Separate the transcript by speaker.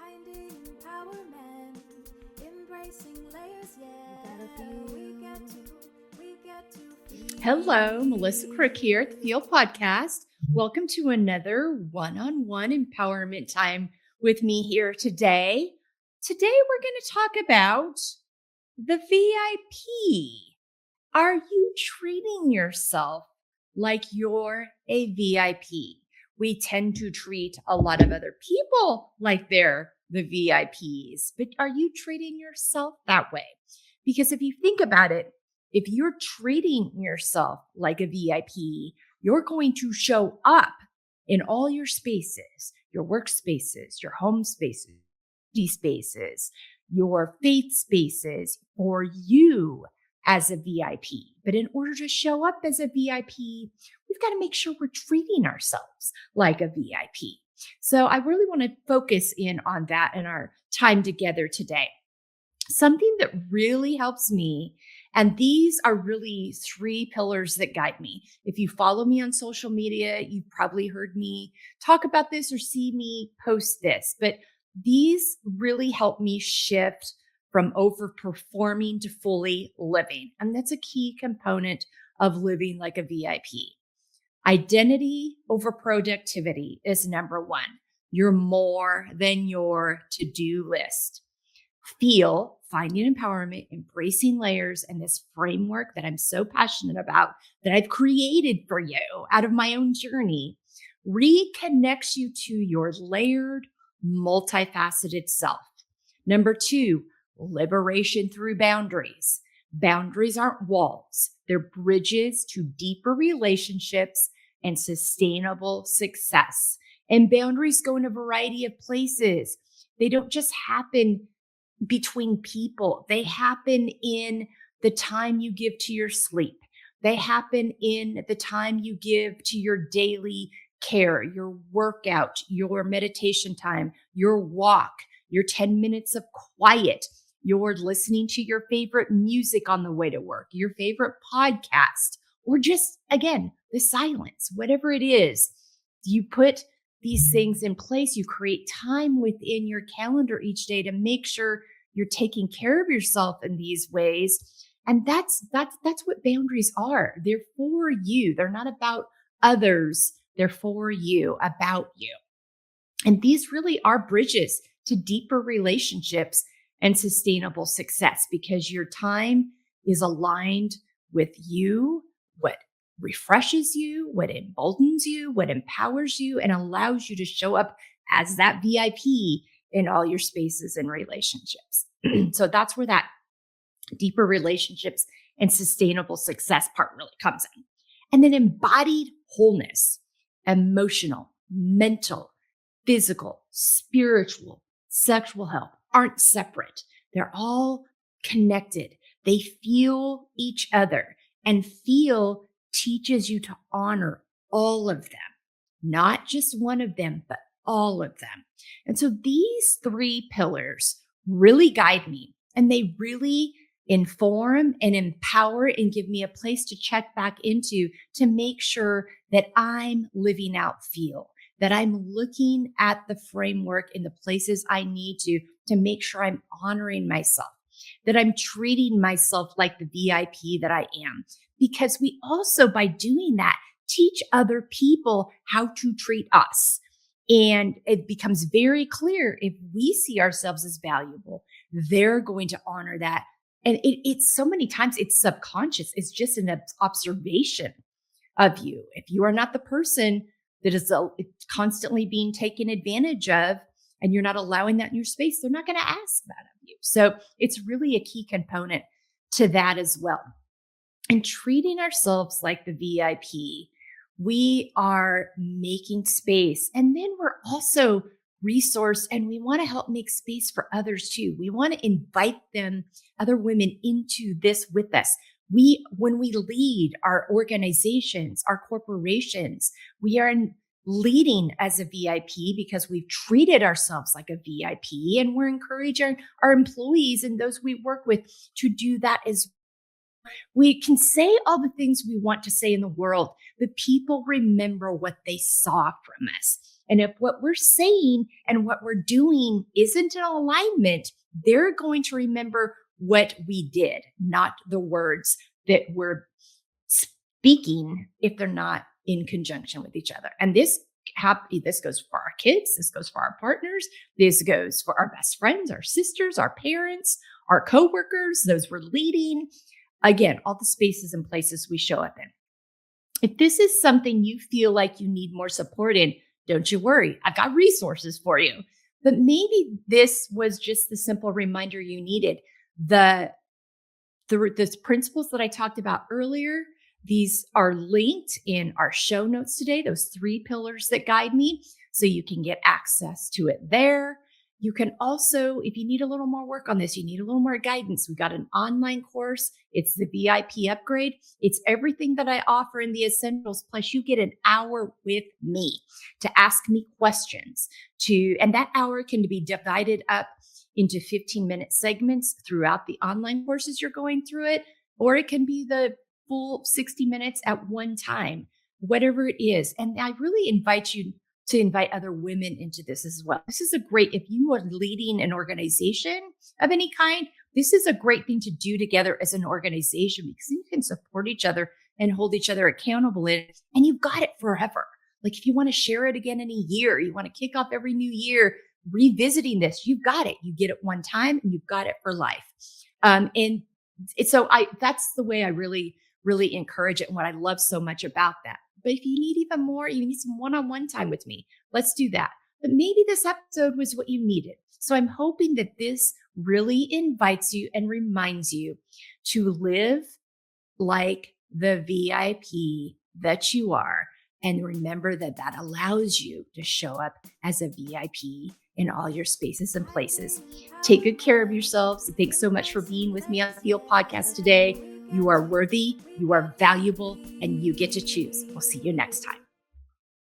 Speaker 1: Finding empowerment, embracing layers, yeah. We get to feel.
Speaker 2: Hello, Melissa Crook here at the Feel Podcast. Welcome to another one-on-one empowerment time with me here today. Today, we're going to talk about the VIP. Are you treating yourself like you're a VIP? We tend to treat a lot of other people like they're the VIPs, but are you treating yourself that way? Because if you think about it, if you're treating yourself like a VIP, you're going to show up in all your spaces, your workspaces, your home spaces, spaces, your faith spaces for you as a VIP. But in order to show up as a VIP, we've got to make sure we're treating ourselves like a VIP. So I really want to focus in on that in our time together today. Something that really helps me, and these are really three pillars that guide me. If you follow me on social media, you've probably heard me talk about this or see me post this, but these really help me shift from overperforming to fully living. And that's a key component of living like a VIP. Identity over productivity is number one. You're more than your to-do list. Feel, finding empowerment, embracing layers, and this framework that I'm so passionate about that I've created for you out of my own journey reconnects you to your layered, multifaceted self. Number two, liberation through boundaries. Boundaries aren't walls. They're bridges to deeper relationships and sustainable success. And boundaries go in a variety of places. They don't just happen between people. They happen in the time you give to your sleep. They happen in the time you give to your daily care, your workout, your meditation time, your walk, your 10 minutes of quiet, your listening to your favorite music on the way to work, your favorite podcast, or just, again, the silence, whatever it is. You put these things in place. You create time within your calendar each day to make sure you're taking care of yourself in these ways. And that's what boundaries are. They're for you. They're not about others. They're for you, about you. And these really are bridges to deeper relationships and sustainable success because your time is aligned with you, what refreshes you, what emboldens you, what empowers you, and allows you to show up as that VIP in all your spaces and relationships. So that's where that deeper relationships and sustainable success part really comes in. And then embodied wholeness, emotional, mental, physical, spiritual, sexual health aren't separate. They're all connected. They fuel each other, and feel teaches you to honor all of them, not just one of them, but all of them. And so these three pillars really guide me, and they really inform and empower and give me a place to check back into to make sure that I'm living out feel, that I'm looking at the framework in the places I need to make sure I'm honoring myself, that I'm treating myself like the VIP that I am. Because we also, by doing that, teach other people how to treat us. And it becomes very clear if we see ourselves as valuable, they're going to honor that. And it's so many times it's subconscious. It's just an observation of you. If you are not the person that is constantly being taken advantage of, and you're not allowing that in your space, they're not going to ask that of you. So it's really a key component to that as well. And treating ourselves like the VIP, we are making space. And then we're also resource, and we want to help make space for others too. We want to invite them, other women, into this with us. When we lead our organizations, our corporations, we are leading as a VIP because we've treated ourselves like a VIP, and we're encouraging our employees and those we work with to do that as well. We can say all the things we want to say in the world, but people remember what they saw from us. And if what we're saying and what we're doing isn't in alignment, they're going to remember what we did, not the words that we're speaking if they're not in conjunction with each other. And this goes for our kids, this goes for our partners, this goes for our best friends, our sisters, our parents, our coworkers, those we're leading. Again, all the spaces and places we show up in. If this is something you feel like you need more support in, don't you worry. I've got resources for you. But maybe this was just the simple reminder you needed. The principles that I talked about earlier, these are linked in our show notes today, those 3 pillars that guide me, so you can get access to it there. You can also, if you need a little more work on this, you need a little more guidance, we got an online course. It's the VIP upgrade. It's everything that I offer in the essentials, plus you get an hour with me to ask me questions. And that hour can be divided up into 15-minute segments throughout the online courses you're going through it, or it can be the full 60 minutes at one time, whatever it is. And I really invite you to invite other women into this as well. This is if you are leading an organization of any kind, this is a great thing to do together as an organization, because then you can support each other and hold each other accountable in it. And you've got it forever. Like if you want to share it again in a year, you want to kick off every new year, revisiting this, you've got it. You get it one time and you've got it for life. That's the way I really, really encourage it. And what I love so much about that. But if you need even more, you need some one-on-one time with me, let's do that. But maybe this episode was what you needed. So I'm hoping that this really invites you and reminds you to live like the VIP that you are. And remember that allows you to show up as a VIP in all your spaces and places. Take good care of yourselves. Thanks so much for being with me on the Feel Podcast today. You are worthy, you are valuable, and you get to choose. We'll see you next time.